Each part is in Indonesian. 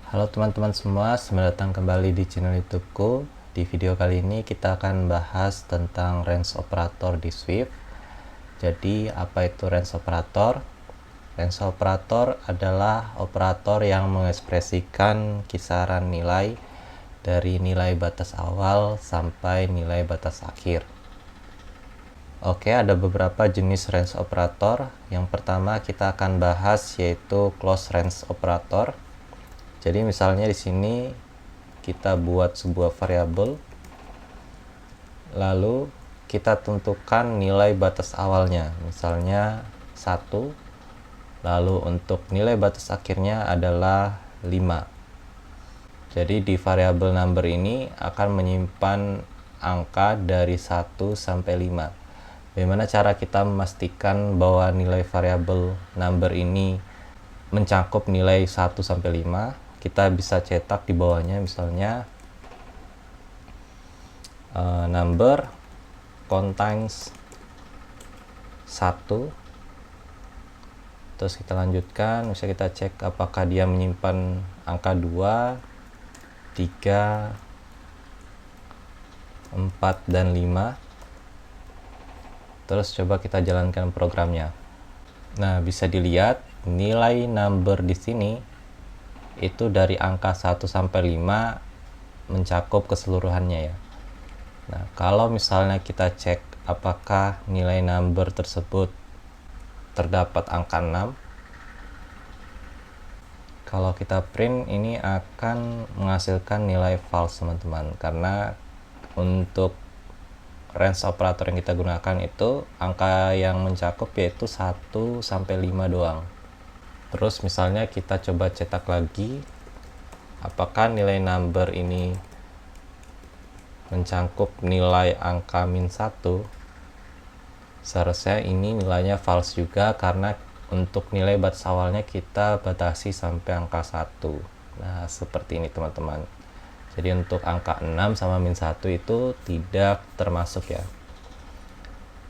Halo teman-teman semua, selamat datang kembali di channel YouTubeku. Di video kali ini kita akan bahas tentang range operator di Swift. Jadi, apa itu range operator? Range operator adalah operator yang mengekspresikan kisaran nilai dari nilai batas awal sampai nilai batas akhir. Oke, ada beberapa jenis range operator. Yang pertama kita akan bahas yaitu close range operator. Jadi misalnya di sini kita buat sebuah variabel, lalu kita tentukan nilai batas awalnya, misalnya 1, lalu untuk nilai batas akhirnya adalah 5. Jadi di variabel number ini akan menyimpan angka dari 1 sampai 5. Bagaimana cara kita memastikan bahwa nilai variabel number ini mencakup nilai 1 sampai 5? Kita bisa cetak di bawahnya, misalnya number contains 1. Terus kita lanjutkan, bisa kita cek apakah dia menyimpan angka 2, 3, 4, dan 5. Terus coba kita jalankan programnya. Nah, bisa dilihat nilai number di sini itu dari angka 1 sampai 5 mencakup keseluruhannya ya. Nah, kalau misalnya kita cek apakah nilai number tersebut terdapat angka 6, kalau kita print ini akan menghasilkan nilai false teman-teman, karena untuk range operator yang kita gunakan itu angka yang mencakup yaitu 1 sampai 5 doang. Terus misalnya kita coba cetak lagi apakah nilai number ini mencakup nilai angka -1. Seharusnya ini nilainya false juga, karena untuk nilai batas awalnya kita batasi sampai angka 1. Nah, seperti ini teman-teman. Jadi untuk angka 6 sama -1 itu tidak termasuk ya.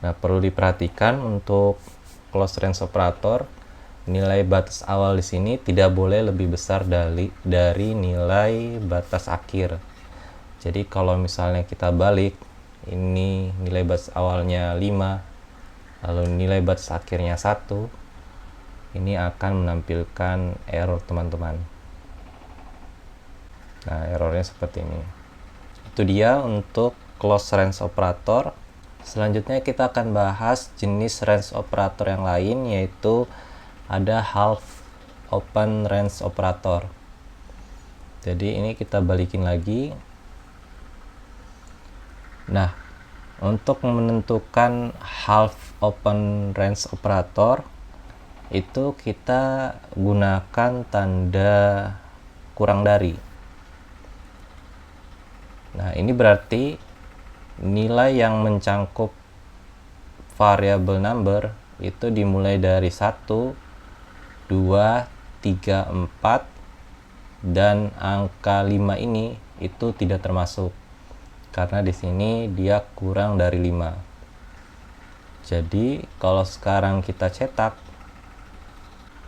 Nah, perlu diperhatikan untuk close range operator, nilai batas awal di sini tidak boleh lebih besar dari nilai batas akhir. Jadi kalau misalnya kita balik, ini nilai batas awalnya 5, lalu nilai batas akhirnya 1, ini akan menampilkan error teman-teman. Nah, errornya seperti ini. Itu dia untuk close range operator. Selanjutnya kita akan bahas jenis range operator yang lain, yaitu ada half open range operator. Jadi ini kita balikin lagi. Nah, untuk menentukan half open range operator itu kita gunakan tanda kurang dari. Nah, ini berarti nilai yang mencangkup variabel number itu dimulai dari 1, 2, 3, 4, dan angka 5 ini itu tidak termasuk, karena di sini dia kurang dari 5. Jadi kalau sekarang kita cetak,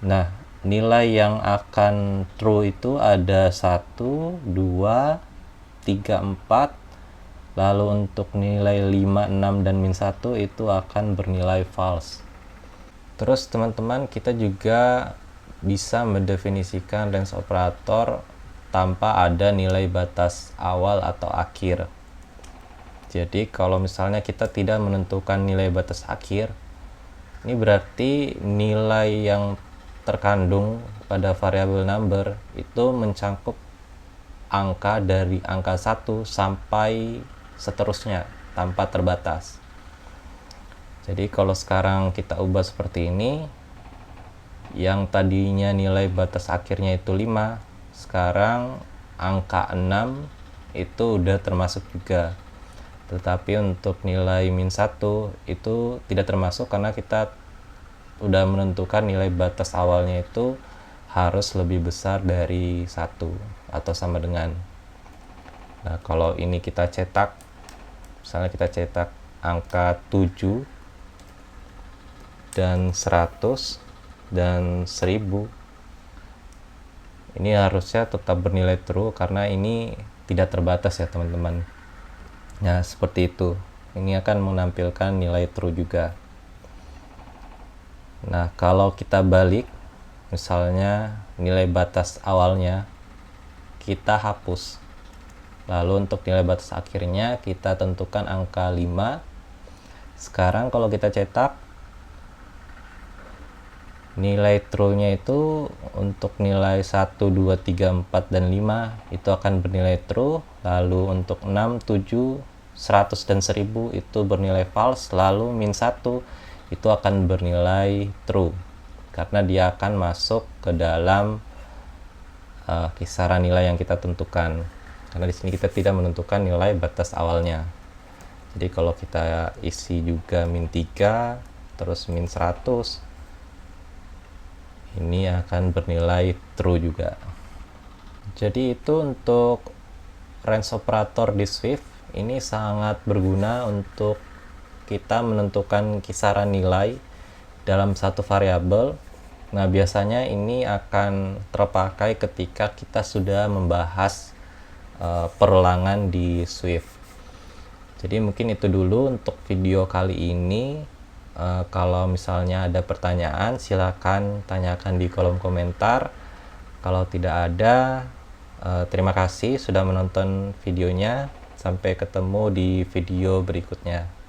nah nilai yang akan true itu ada 1, 2, 3, 4, lalu untuk nilai 5, 6, dan -1 itu akan bernilai false. Terus teman-teman, kita juga bisa mendefinisikan range operator tanpa ada nilai batas awal atau akhir. Jadi kalau misalnya kita tidak menentukan nilai batas akhir, ini berarti nilai yang terkandung pada variabel number itu mencakup angka dari angka 1 sampai seterusnya tanpa terbatas. Jadi kalau sekarang kita ubah seperti ini, yang tadinya nilai batas akhirnya itu 5, sekarang angka 6 itu udah termasuk juga. Tetapi untuk nilai -1 itu tidak termasuk, karena kita udah menentukan nilai batas awalnya itu harus lebih besar dari 1 atau sama dengan. Nah, kalau ini kita cetak, misalnya kita cetak angka 7 dan 100 dan 10, ini harusnya tetap bernilai true karena ini tidak terbatas ya teman-teman. Nah, seperti itu. Ini akan menampilkan nilai true juga. Nah, kalau kita balik, misalnya nilai batas awalnya kita hapus. Lalu untuk nilai batas akhirnya kita tentukan angka 5. Sekarang kalau kita cetak, nilai true-nya itu untuk nilai 1, 2, 3, 4, dan 5 itu akan bernilai true. Lalu untuk 6, 7, 100, dan 1000 itu bernilai false. Lalu min 1 itu akan bernilai true karena dia akan masuk ke dalam kisaran nilai yang kita tentukan. Karena di sini kita tidak menentukan nilai batas awalnya. Jadi kalau kita isi juga min 3 terus min 100, ini akan bernilai true juga. Jadi itu untuk range operator di Swift. Ini sangat berguna untuk kita menentukan kisaran nilai dalam satu variabel. Nah, biasanya ini akan terpakai ketika kita sudah membahas perulangan di Swift. Jadi mungkin itu dulu untuk video kali ini. Kalau misalnya ada pertanyaan, silakan tanyakan di kolom komentar. Kalau tidak ada, terima kasih sudah menonton videonya. Sampai ketemu di video berikutnya.